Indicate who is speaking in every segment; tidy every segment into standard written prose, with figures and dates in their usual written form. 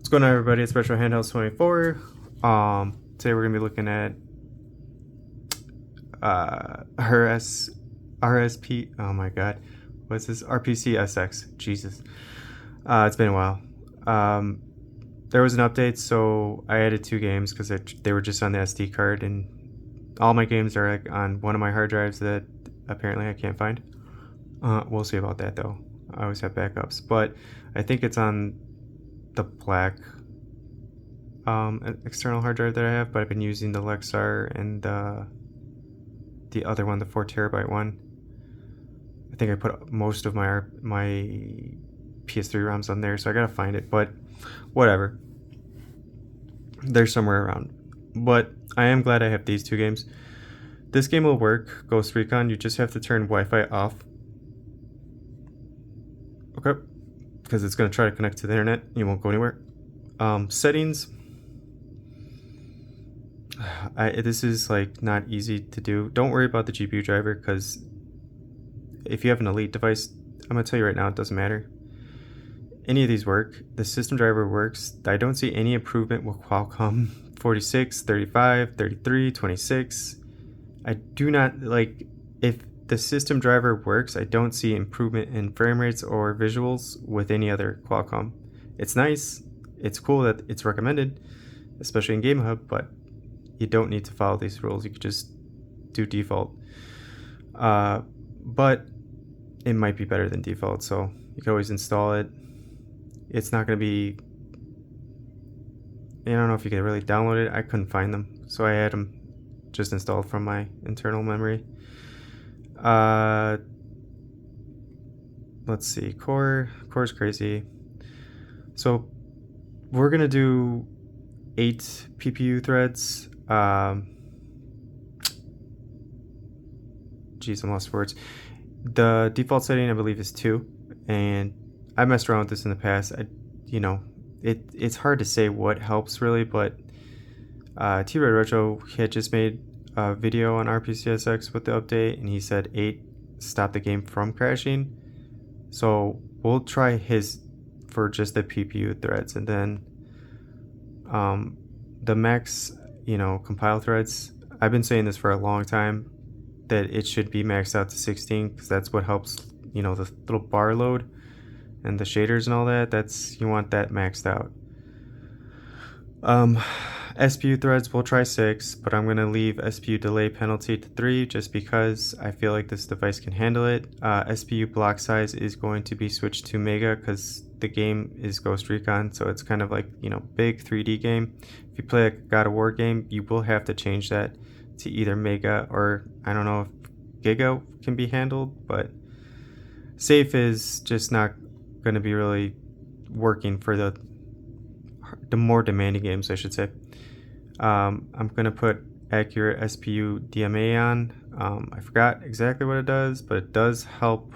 Speaker 1: What's going on, everybody? It's Retro Handhelds 24. Today we're gonna be looking at RSP. Oh my God, what's this? RPCSX. Jesus, it's been a while. There was an update, so I added 2 games because they were just on the SD card, and all my games are like on one of my hard drives that apparently I can't find. We'll see about that though. I always have backups, but I think it's on the black external hard drive that I have, but I've been using the Lexar and the other one, the 4TB one. I think I put most of my PS3 ROMs on there, so I gotta find it, but whatever. They're somewhere around. But I am glad I have these 2 games. This game will work, Ghost Recon. You just have to turn Wi-Fi off. Okay, because it's going to try to connect to the internet. You won't go anywhere. Settings. This is like not easy to do. Don't worry about the GPU driver, because if you have an elite device, I'm going to tell you right now, it doesn't matter. Any of these work. The system driver works. I don't see any improvement with Qualcomm 46, 35, 33, 26. I do not like, if the system driver works, I don't see improvement in frame rates or visuals with any other Qualcomm. It's nice, it's cool that it's recommended, especially in Game Hub, but you don't need to follow these rules. You could just do default. But it might be better than default, so you can always install it. It's not going to be, I don't know if you can really download it. I couldn't find them, so I had them just installed from my internal memory. Let's see, core's crazy. So we're gonna do 8 PPU threads. Geez, I'm lost for words. The default setting, I believe, is 2, and I messed around with this in the past. It's hard to say what helps really, but T-Red Retro had just made a video on RPCSX with the update, and he said 8 stopped the game from crashing. So we'll try his for just the PPU threads, and then the max, compile threads. I've been saying this for a long time, that it should be maxed out to 16, because that's what helps, the little bar load and the shaders and all that. You want that maxed out. SPU threads, we'll try 6, but I'm going to leave SPU delay penalty to 3 just because I feel like this device can handle it. SPU block size is going to be switched to Mega because the game is Ghost Recon, so it's kind of like, big 3D game. If you play a God of War game, you will have to change that to either Mega, or I don't know if Giga can be handled, but safe is just not going to be really working for the more demanding games, I should say. I'm going to put accurate SPU DMA on. I forgot exactly what it does, but it does help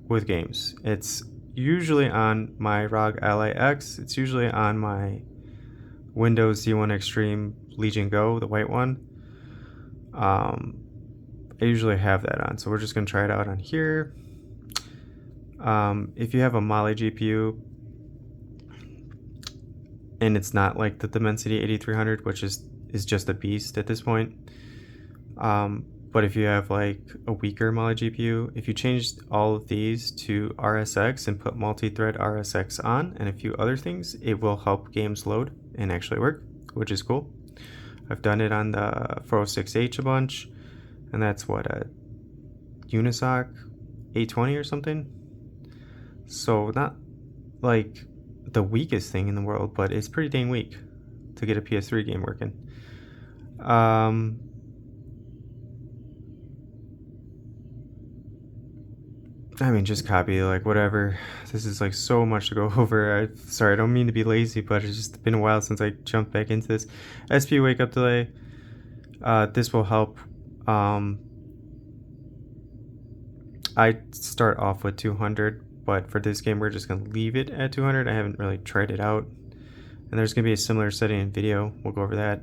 Speaker 1: with games. It's usually on my ROG Ally X. It's usually on my Windows Z1 Extreme Legion Go, the white one. I usually have that on, so we're just going to try it out on here. If you have a Mali GPU, and it's not like the Dimensity 8300, which is just a beast at this point. But if you have like a weaker Mali GPU, if you changed all of these to RSX and put multi-thread RSX on and a few other things, it will help games load and actually work, which is cool. I've done it on the 406H a bunch, and that's what, a Unisoc 820 or something. So not like the weakest thing in the world, but it's pretty dang weak to get a PS3 game working. I mean, just copy, like, whatever. This is like so much to go over. Sorry, I don't mean to be lazy, but it's just been a while since I jumped back into this. SPU wake up delay. This will help. I start off with 200. But for this game, we're just going to leave it at 200. I haven't really tried it out. And there's going to be a similar setting in video. We'll go over that.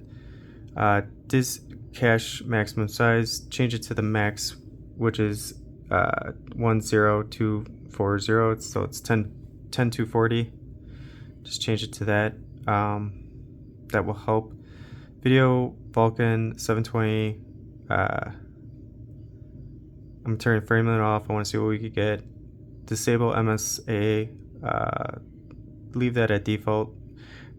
Speaker 1: Disk cache maximum size, change it to the max, which is 10240. So it's 10240. just change it to that. That will help. Video Vulkan 720. I'm turning frame limit off. I want to see what we could get. Disable MSA. Leave that at default.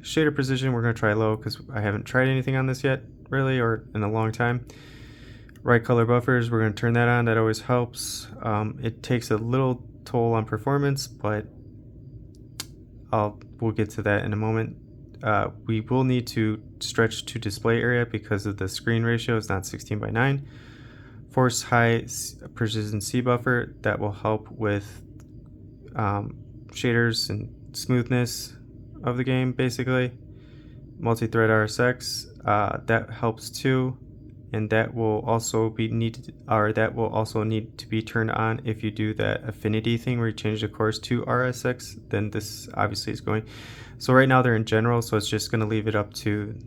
Speaker 1: Shader precision, we're going to try low because I haven't tried anything on this yet, really, or in a long time. Right color buffers, we're going to turn that on. That always helps. It takes a little toll on performance, but we'll get to that in a moment. We will need to stretch to display area because of the screen ratio is not 16:9. Force high precision C buffer, that will help with shaders and smoothness of the game, basically. Multi-thread RSX, that helps too, and that will also need to be turned on if you do that affinity thing where you change the cores to RSX. Then this obviously is going. So right now they're in general, so it's just going to leave it up to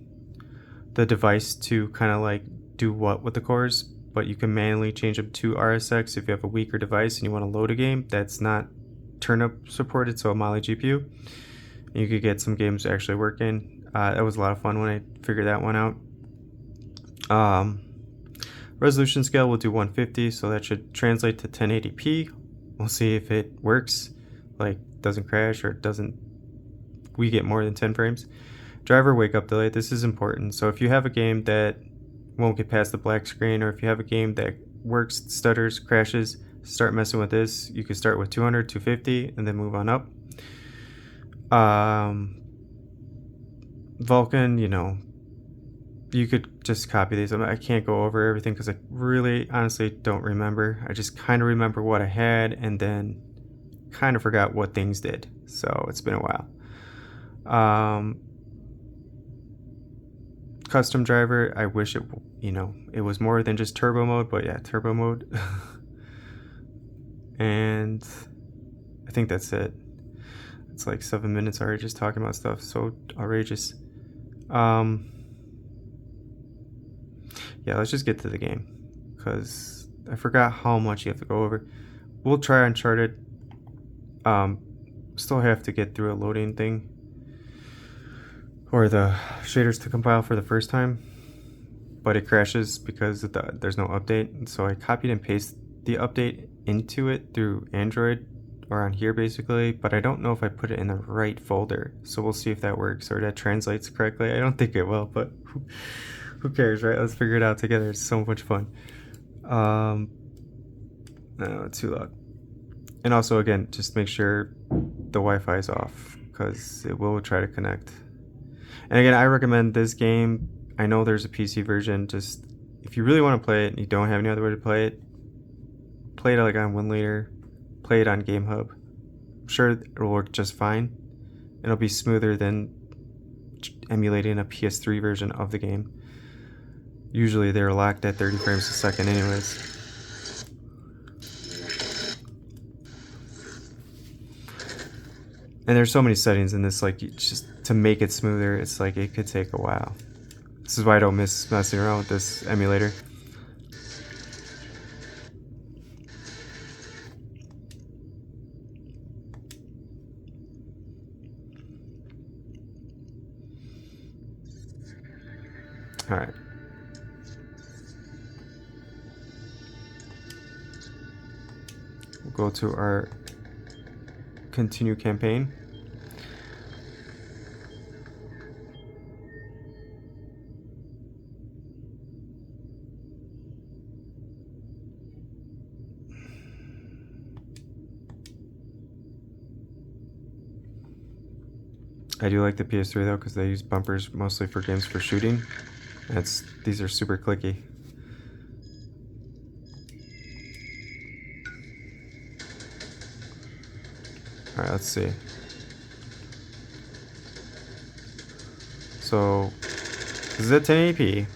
Speaker 1: the device to kind of like do what with the cores. But you can manually change them to RSX if you have a weaker device and you want to load a game that's not turn-up supported, so a Mali GPU. And you could get some games actually working. That was a lot of fun when I figured that one out. Resolution scale will do 150, so that should translate to 1080p. We'll see if it works, like doesn't crash or doesn't. We get more than 10 frames. Driver wake up delay. This is important. So if you have a game that won't get past the black screen, or if you have a game that works, stutters, crashes, start messing with this. You can start with 200, 250, and then move on up. Vulkan, you could just copy these. I can't go over everything because I really honestly don't remember. I just kind of remember what I had and then kind of forgot what things did. So it's been a while. Custom driver, I wish it was more than just turbo mode, but yeah, turbo mode. And I think that's it. It's like 7 minutes already just talking about stuff, so outrageous. Yeah, let's just get to the game because I forgot how much you have to go over. We'll try Uncharted. Still have to get through a loading thing or the shaders to compile for the first time, but it crashes because there's no update. So I copied and pasted the update into it through Android or on here basically, but I don't know if I put it in the right folder. So we'll see if that works or that translates correctly. I don't think it will, but who cares, right? Let's figure it out together. It's so much fun. No, too loud. And also, again, just make sure the Wi-Fi is off because it will try to connect. And again, I recommend this game. I know there's a PC version. Just if you really want to play it and you don't have any other way to play it like on 1Liter, play it on GameHub. I'm sure it'll work just fine. It'll be smoother than emulating a PS3 version of the game. Usually they're locked at 30 frames a second anyways. And there's so many settings in this, like just to make it smoother, it's like it could take a while. This is why I don't miss messing around with this emulator. All right. We'll go to our continue campaign. I do like the PS3 though because they use bumpers mostly for games for shooting. These are super clicky. Alright, let's see. So, this is at 1080p.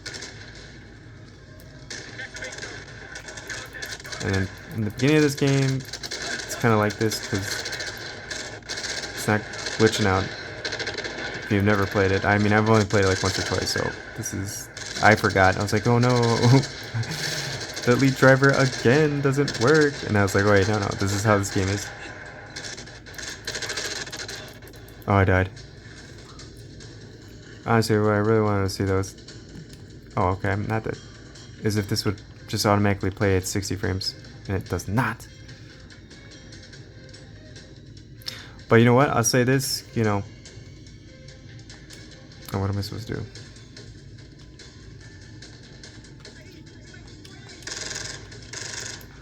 Speaker 1: And then in the beginning of this game, it's kind of like this because it's not glitching out. If you've never played it, I mean, I've only played it like once or twice, so I forgot. I was like, oh no, the lead driver again doesn't work. And I was like, wait, no, this is how this game is. Oh, I died. Honestly, what I really wanted to see those. Oh, okay. Not that. As if this would just automatically play at 60 frames, and it does not. But you know what? I'll say this. You know. Oh, what am I supposed to do?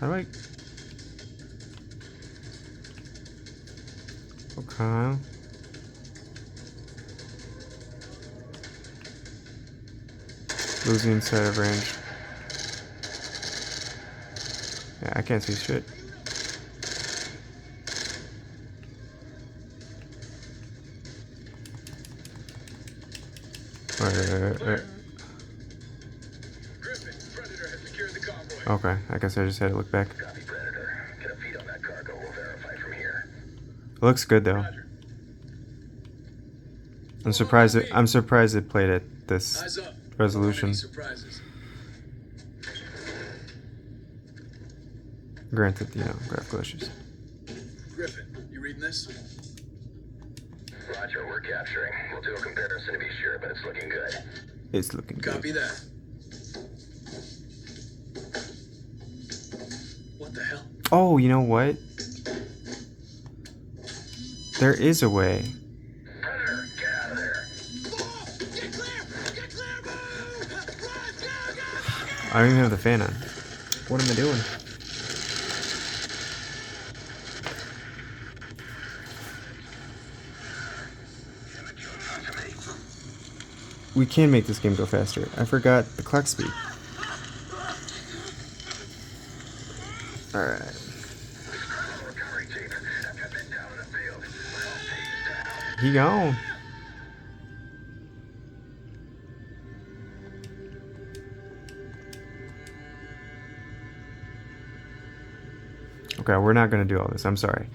Speaker 1: How do I? Okay. Losing inside of range. Yeah, I can't see shit. Right. Okay, I guess I just had to look back.
Speaker 2: Copy, Predator. Get a feed on that cargo. We'll verify from here.
Speaker 1: It looks good though. I'm surprised it played at this resolution. Granted, you know, graphical issues.
Speaker 2: Griffin, you reading this? Roger, we're capturing. We'll do a comparison to be sure, but it's looking good.
Speaker 1: It's looking good.
Speaker 2: Copy that. What the hell?
Speaker 1: Oh, you know what? There is a way.
Speaker 2: Predator, get out of there!
Speaker 3: Get clear! Get clear! Move! Run! Go!
Speaker 1: I don't even have the fan on. What am I doing? We can make this game go faster. I forgot the clock speed. Alright. He gone. Okay, we're not going to do all this. I'm sorry.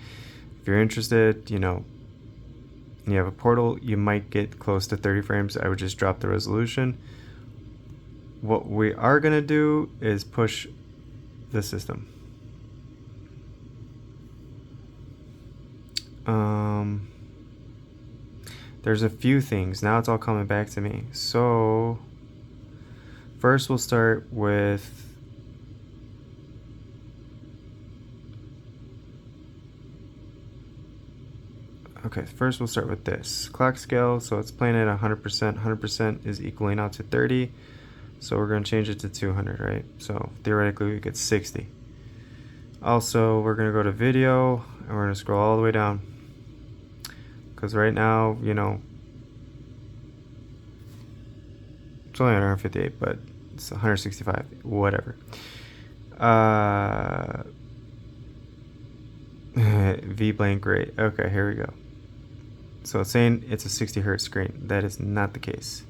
Speaker 1: If you're interested, you know, and you have a portal, you might get close to 30 frames. I would just drop the resolution. What we are going to do is push the system. There's a few things. Now it's all coming back to me. So first we'll start with first we'll start with this clock scale. So it's playing at 100%. 100% is equaling out to 30. So we're going to change it to 200, right? So theoretically we get 60. Also, we're going to go to video and we're going to scroll all the way down. Because right now, you know, it's only 158, but it's 165, whatever. V blank great. Okay, here we go. So it's saying it's a 60 hertz screen. That is not the case.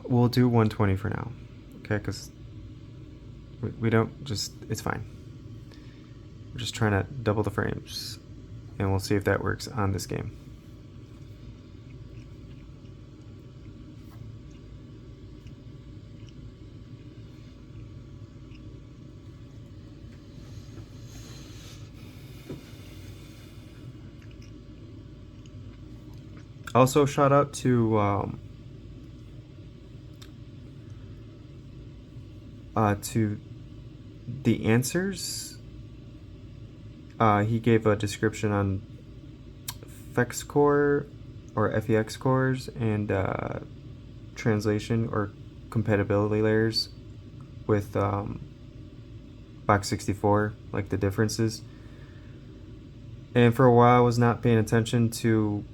Speaker 1: We'll do 120 for now. Okay, because we don't just, it's fine. We're just trying to double the frames. And we'll see if that works on this game. Also, shout out to the answers. He gave a description on FEX core or FEX cores and translation or compatibility layers with Box 64, like the differences. And for a while I was not paying attention to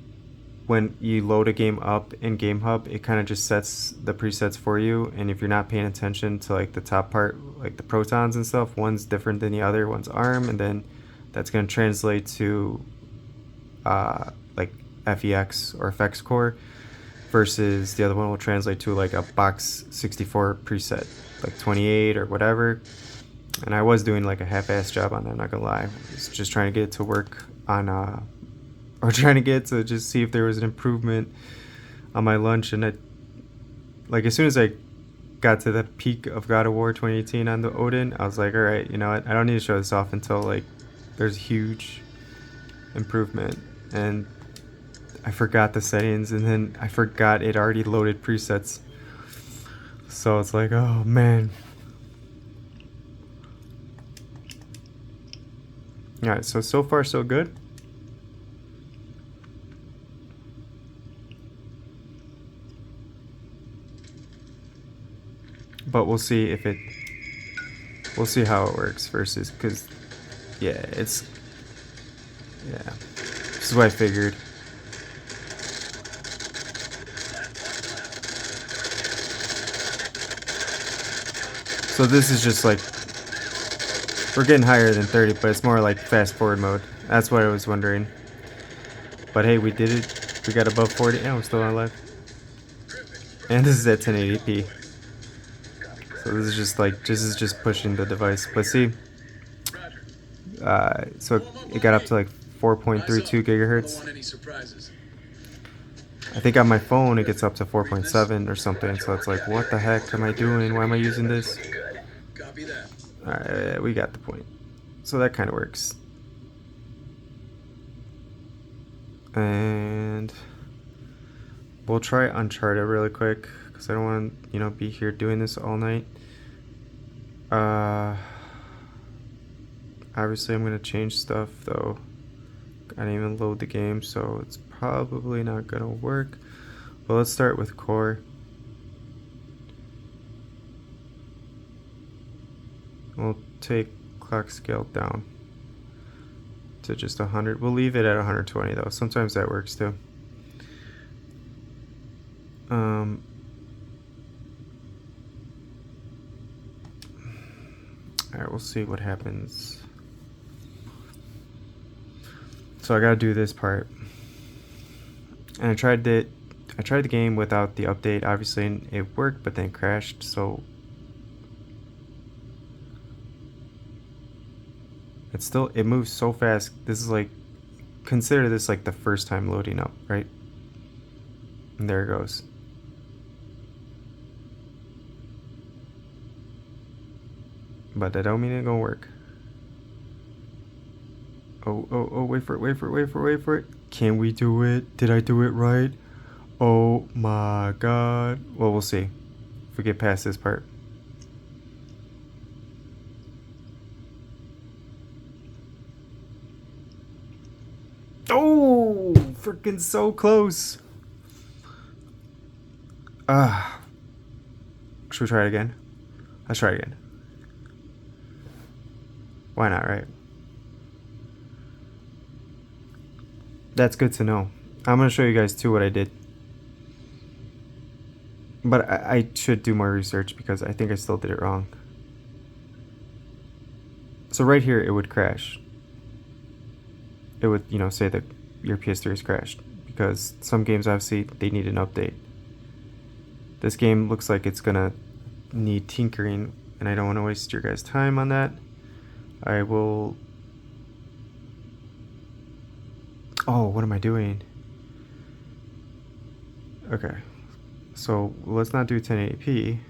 Speaker 1: when you load a game up in Game Hub, it kind of just sets the presets for you, and if you're not paying attention to like the top part, like the protons and stuff, one's different than the other, one's ARM, and then that's going to translate to like FEX or FX core, versus the other one will translate to like a Box 64 preset, like 28 or whatever. And I was doing like a half-ass job on that, I'm not gonna lie. I was just trying to get it to work on or trying to get to just see if there was an improvement on my lunch. And it, like, as soon as I got to the peak of God of War 2018 on the Odin, I was like, all right, you know what, I don't need to show this off until like there's huge improvement. And I forgot the settings, and then I forgot it already loaded presets. So it's like, oh man. Alright, so far so good. But we'll see if it, we'll see how it works versus, because yeah, it's, yeah, this is what I figured. So this is just like, we're getting higher than 30, but it's more like fast forward mode. That's what I was wondering. But hey, we did it. We got above 40. Yeah, we're still on live. And this is at 1080p. So this is just like, this is just pushing the device. But see, so it got up to like 4.32 gigahertz. I think on my phone it gets up to 4.7 or something. So it's like, what the heck am I doing? Why am I using this? Alright, we got the point. So that kind of works. And we'll try Uncharted really quick, because I don't want to, be here doing this all night. Obviously I'm going to change stuff, though. I didn't even load the game, so it's probably not going to work. But let's start with core. We'll take clock scale down to just 100. We'll leave it at 120 though. Sometimes that works too. Alright, we'll see what happens. So I gotta do this part. And I tried the game without the update, obviously, and it worked, but then crashed, so it moves so fast. This is like, consider this like the first time loading up, right? And there it goes. But that don't mean it's gonna work. Oh, wait for it. Can we do it? Did I do it right? Oh my god. Well, we'll see if we get past this part. Oh, freaking so close. Should we try it again? Let's try it again. Why not, right? That's good to know. I'm going to show you guys too what I did. But I should do more research, because I think I still did it wrong. So right here it would crash. It would, say that your PS3 is crashed, because some games obviously they need an update. This game looks like it's gonna need tinkering, and I don't want to waste your guys' time on that. I will... Oh, what am I doing? Okay, so let's not do 1080p,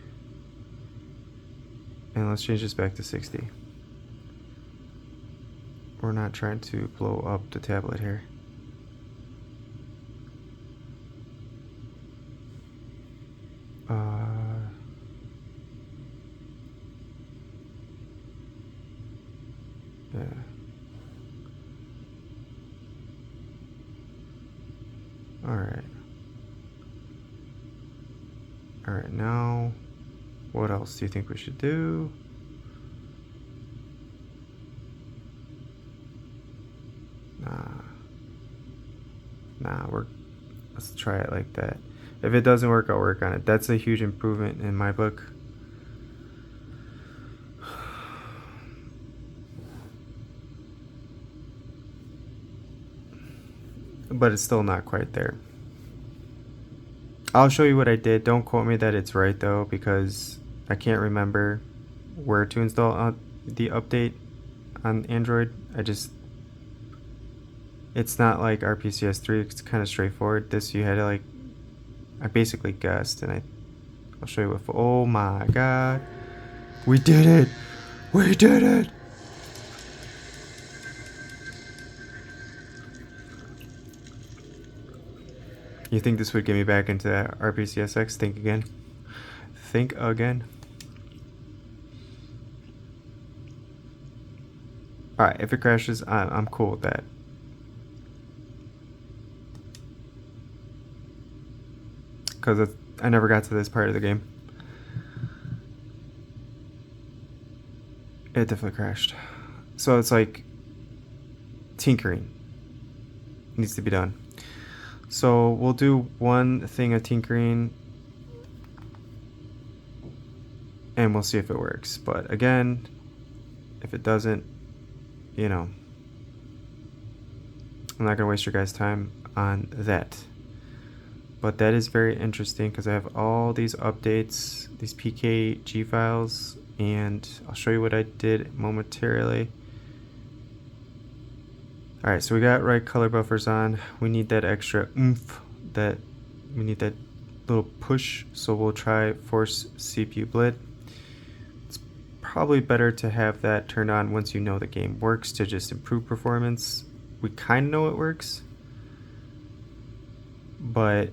Speaker 1: and let's change this back to 60. We're not trying to blow up the tablet here. Yeah. Alright, now what else do you think we should do? Let's try it like that. If it doesn't work, I'll work on it. That's a huge improvement in my book. But it's still not quite there. I'll show you what I did. Don't quote me that it's right though, because I can't remember where to install the update on Android. It's not like RPCS3, it's kind of straightforward. This you had to I basically guessed, and I'll show you what. Oh my god, we did it! We did it! You think this would get me back into that RPCSX? Think again. Think again. Alright, if it crashes, I'm cool with that. Because I never got to this part of the game. It definitely crashed. So it's like tinkering needs to be done. So we'll do one thing of tinkering and we'll see if it works. But again, if it doesn't, you know, I'm not gonna waste your guys' time on that. But that is very interesting because I have all these updates, these PKG files, and I'll show you what I did momentarily. Alright, so we got right color buffers on. We need that extra oomph, we need that little push, so we'll try force CPU blit. It's probably better to have that turned on once you know the game works to just improve performance. We kind of know it works, but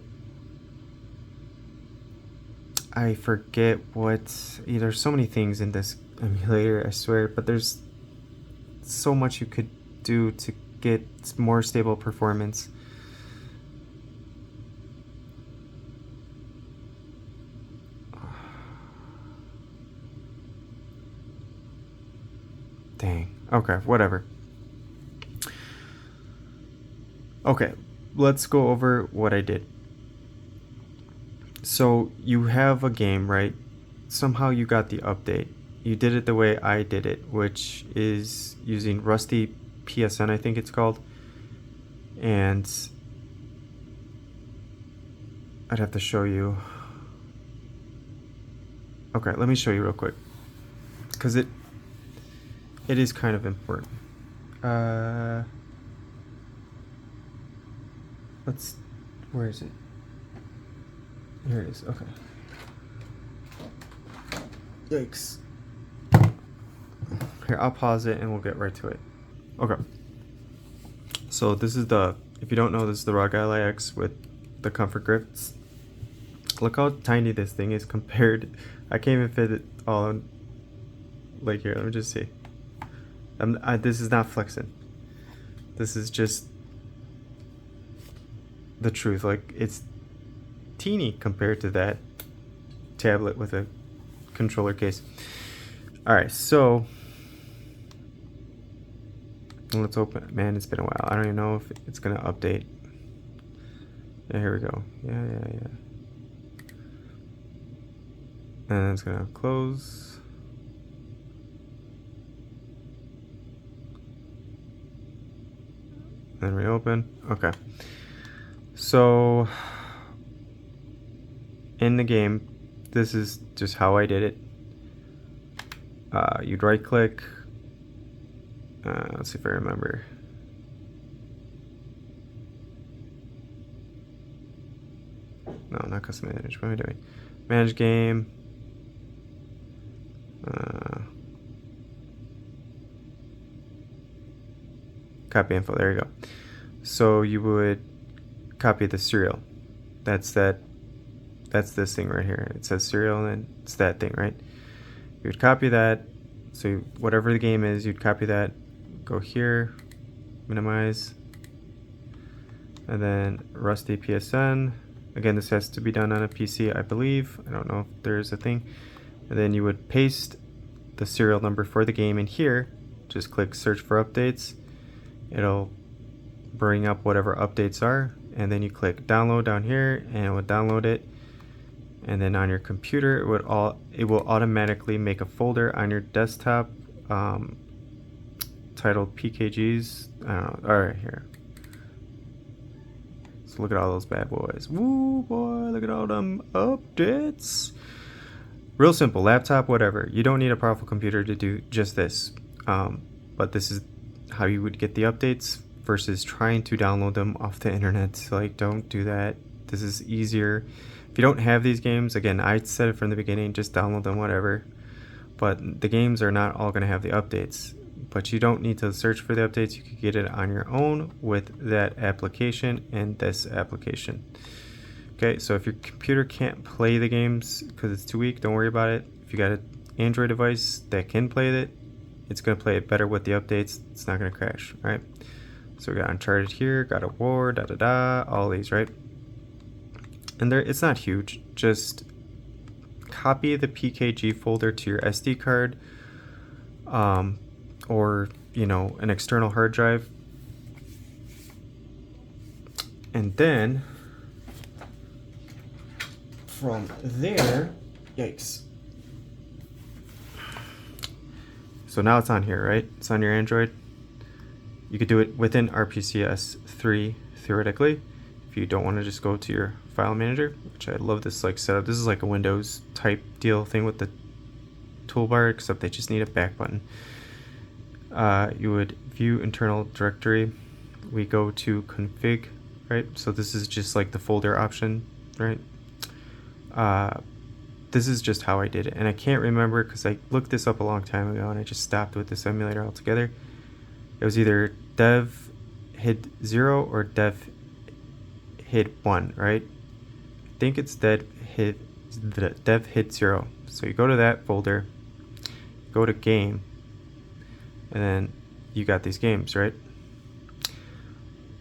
Speaker 1: I forget what, there's so many things in this emulator, I swear, but there's so much you could do to get more stable performance. Dang. Okay, whatever. Okay, let's go over what I did. So you have a game, right? Somehow you got the update. You did it the way I did it, which is using Rusty PSN, I think it's called. And I'd have to show you. Okay, let me show you real quick, because it is kind of important. Where is it? Here it is. Okay. Yikes. Here, I'll pause it and we'll get right to it. Okay. So this is if you don't know, this is the ROG Ally X with the comfort grips. Look how tiny this thing is compared. I can't even fit it all on. Like here, let me just see. This is not flexing. This is just the truth. Like, it's teeny compared to that tablet with a controller case. Alright, so let's open it. Man, it's been a while. I don't even know if it's gonna update. Yeah, here we go. Yeah. And it's gonna close. Then reopen. Okay. So in the game, this is just how I did it. You'd right click. Let's see if I remember. No, not custom manage. What am I doing? Manage game. Copy info. There you go. So you would copy the serial. That's this thing right here. It says serial and it's that thing, right? You would copy that. So whatever the game is, you'd copy that. Go here, minimize, and then Rusty PSN. Again, this has to be done on a PC, I believe. I don't know if there's a thing. And then you would paste the serial number for the game in here. Just click search for updates. It'll bring up whatever updates are, and then you click download down here and it will download it. And then on your computer, it will automatically make a folder on your desktop titled PKGs. I don't know. All right, here. So look at all those bad boys. Woo, boy! Look at all them updates. Real simple, laptop, whatever. You don't need a powerful computer to do just this. But this is how you would get the updates versus trying to download them off the internet. Like, don't do that. This is easier. If you don't have these games, again, I said it from the beginning, just download them, whatever. But the games are not all going to have the updates. but you don't need to search for the updates. You can get it on your own with that application and this application. Okay, so if your computer can't play the games because it's too weak, don't worry about it. If you got an Android device that can play it, it's going to play it better with the updates. It's not going to crash, right? So we got Uncharted here, God of War, all these, right? And it's not huge. Just copy the PKG folder to your SD card, or an external hard drive, and then from there, yikes. So now it's on here, right? It's on your Android. You could do it within RPCS3 theoretically, if you don't want to just go to your file manager, which I love this setup. This is like a Windows type deal thing with the toolbar, except they just need a back button. You would view internal directory. We go to config, right? So this is just like the folder option, right? This is just how I did it, and I can't remember because I looked this up a long time ago and I just stopped with this emulator altogether. It was either dev hid 0 or dev hid 1, right? I think it's dev hid 0. So you go to that folder, go to game, and then you got these games, right?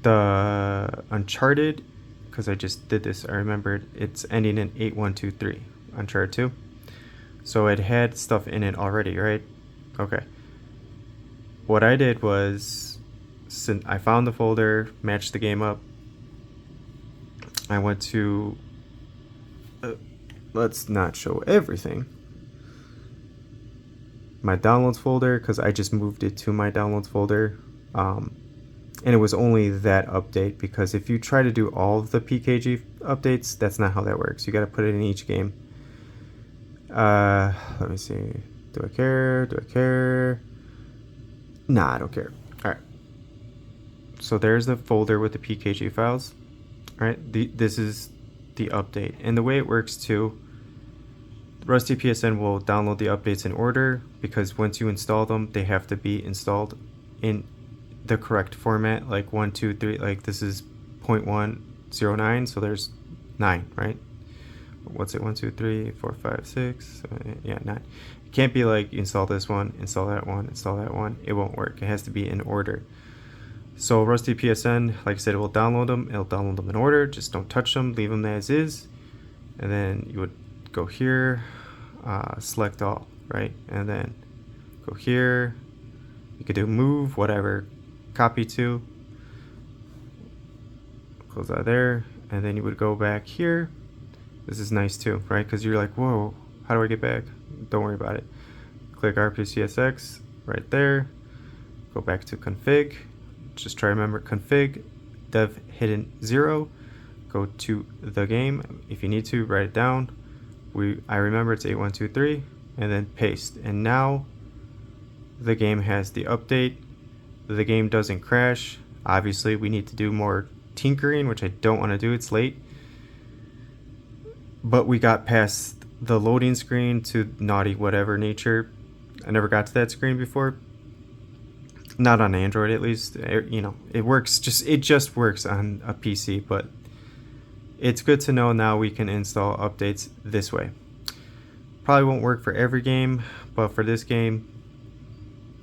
Speaker 1: The Uncharted, because I just did this, I remembered it's ending in 8123, Uncharted 2. So it had stuff in it already, right? Okay. What I did was, since I found the folder, matched the game up, I went to, let's not show everything, my downloads folder, because I just moved it to my downloads folder, and it was only that update, because if you try to do all of the PKG updates, that's not how that works. You got to put it in each game. Let me see. Do I care? Nah, I don't care. All right. So there's the folder with the PKG files. All right. This is the update, and the way it works too. Rusty PSN will download the updates in order, because once you install them, they have to be installed in the correct format, like 1, 2, 3. Like this is 0.109, so there's 9, right? What's it? 1, 2, 3, 4, 5, 6, 7, 8, yeah, 9. It can't be like install this one, install that one, install that one. It won't work. It has to be in order. So Rusty PSN, like I said, it will download them. It'll download them in order. Just don't touch them. Leave them as is. And then you would go here, select all, right? And then go here. You could do move, whatever. Copy to. Close out there. And then you would go back here. This is nice too, right? Because you're like, whoa, how do I get back? Don't worry about it. Click RPCSX right there. Go back to config. Just try to remember config, dev hidden 0. Go to the game. If you need to, write it down. I remember it's 8123, and then paste. And now the game has the update. The game doesn't crash. Obviously, we need to do more tinkering, which I don't want to do. It's late. But we got past the loading screen to naughty whatever nature. I never got to that screen before. Not on Android, at least. It works. It just works on a PC, but it's good to know now we can install updates this way. Probably won't work for every game, but for this game,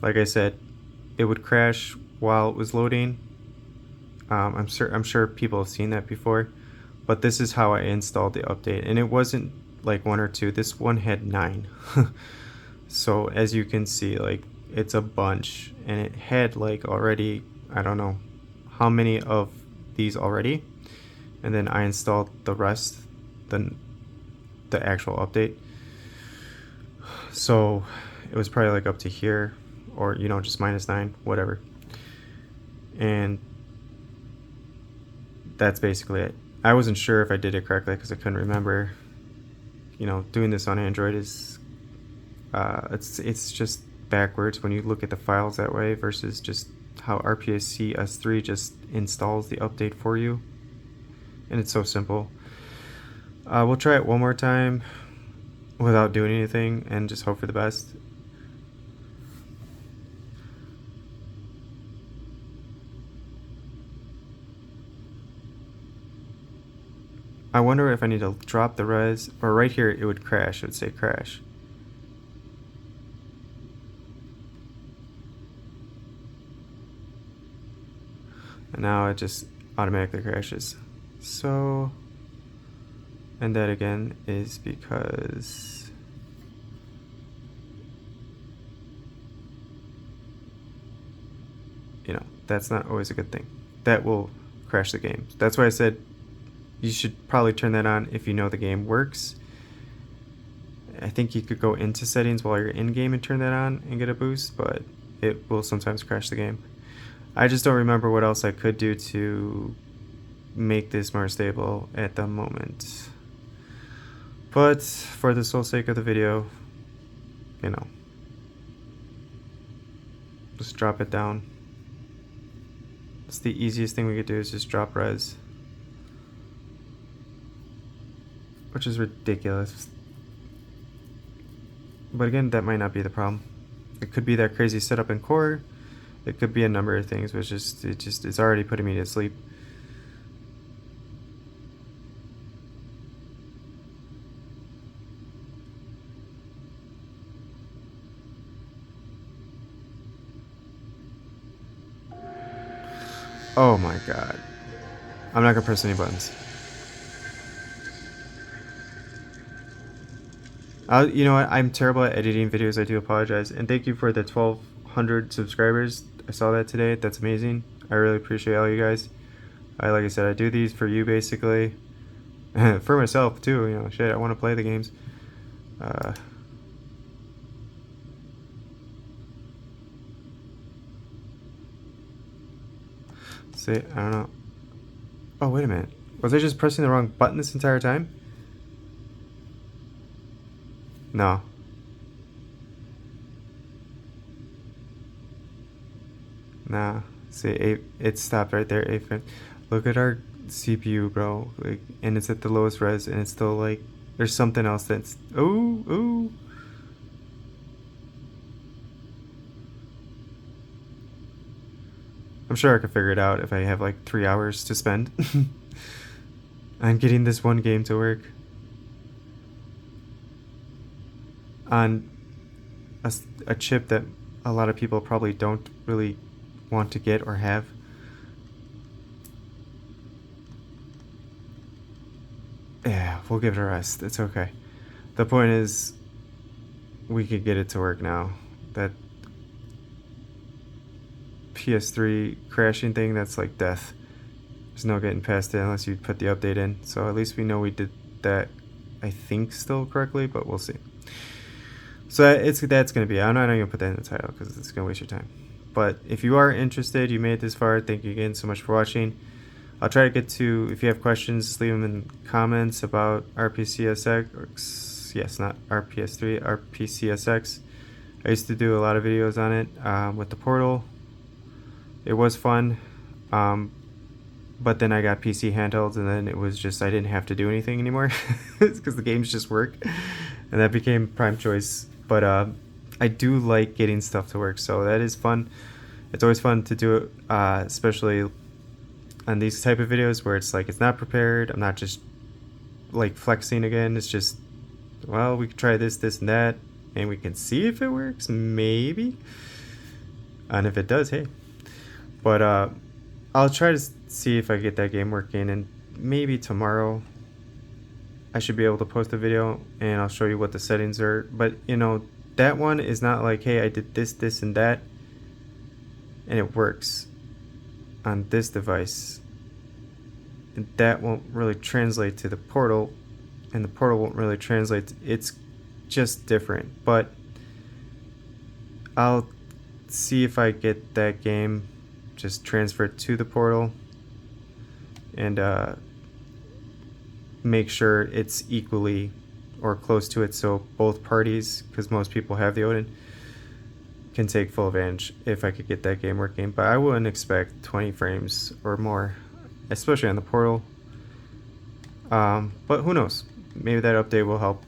Speaker 1: like I said, it would crash while it was loading. I'm sure people have seen that before, but this is how I installed the update, and it wasn't like 1 or 2. This one had 9. So as you can see, like, it's a bunch, and it had like already, I don't know how many of these already, and then I installed the rest, the actual update. So it was probably like up to here, or just -9, whatever. And that's basically it. I wasn't sure if I did it correctly because I couldn't remember. Doing this on Android is it's just backwards when you look at the files that way versus just how RPCS3 just installs the update for you, and it's so simple. We'll try it one more time without doing anything and just hope for the best. I wonder if I need to drop the res, or right here it would crash. It would say crash. And now it just automatically crashes. So, and that again is because that's not always a good thing. That will crash the game. That's why I said you should probably turn that on if you know the game works. I think you could go into settings while you're in game and turn that on and get a boost, but it will sometimes crash the game. I just don't remember what else I could do to make this more stable at the moment. But for the sole sake of the video, just drop it down. It's the easiest thing we could do is just drop res, which is ridiculous. But again, that might not be the problem. It could be that crazy setup in core. It could be a number of things, which it's already putting me to sleep. Oh my god. I'm not gonna press any buttons. You know what? I'm terrible at editing videos. I do apologize. And thank you for the 1,200 subscribers. I saw that today. That's amazing. I really appreciate all you guys. Like I said, I do these for you basically. For myself too. Shit, I want to play the games. See, I don't know. Oh, wait a minute. Was I just pressing the wrong button this entire time? No. Nah. See, it stopped right there. Look at our CPU, bro. And it's at the lowest res, and it's still like there's something else that's. Ooh. I'm sure I could figure it out if I have like 3 hours to spend. I'm getting this one game to work on a chip that a lot of people probably don't really want to get or have. Yeah, we'll give it a rest. It's okay. The point is, we could get it to work now. That PS3 crashing thing, that's like death. There's no getting past it unless you put the update in. So at least we know we did that, I think, still correctly, but we'll see. So that's going to be, I'm not going to put that in the title because it's going to waste your time. But if you are interested, you made it this far, thank you again so much for watching. I'll try to get to, if you have questions, leave them in comments about RPCSX. Yes, not RPS3, RPCSX. I used to do a lot of videos on it with the portal. It was fun, but then I got PC handhelds, and then it was just, I didn't have to do anything anymore because the games just work, and that became prime choice. But I do like getting stuff to work, so that is fun. It's always fun to do it, especially on these type of videos where it's like it's not prepared. I'm not just like flexing again. It's just, well, we can try this, and that, and we can see if it works, maybe. And if it does, hey. But I'll try to see if I get that game working, and maybe tomorrow I should be able to post a video and I'll show you what the settings are. But that one is not like, hey, I did this and that and it works on this device, and that won't really translate to the portal, and the portal won't really translate. It's just different. But I'll see if I get that game just transferred to the portal and make sure it's equally or close to it, so both parties, because most people have the Odin, can take full advantage if I could get that game working. But I wouldn't expect 20 frames or more, especially on the portal. But who knows, maybe that update will help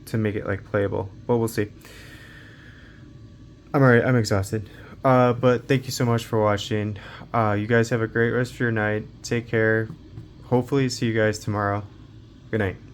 Speaker 1: to make it like playable, but we'll see. I'm alright, I'm exhausted. But thank you so much for watching. You guys have a great rest of your night. Take care. hopefully see you guys tomorrow. Good night.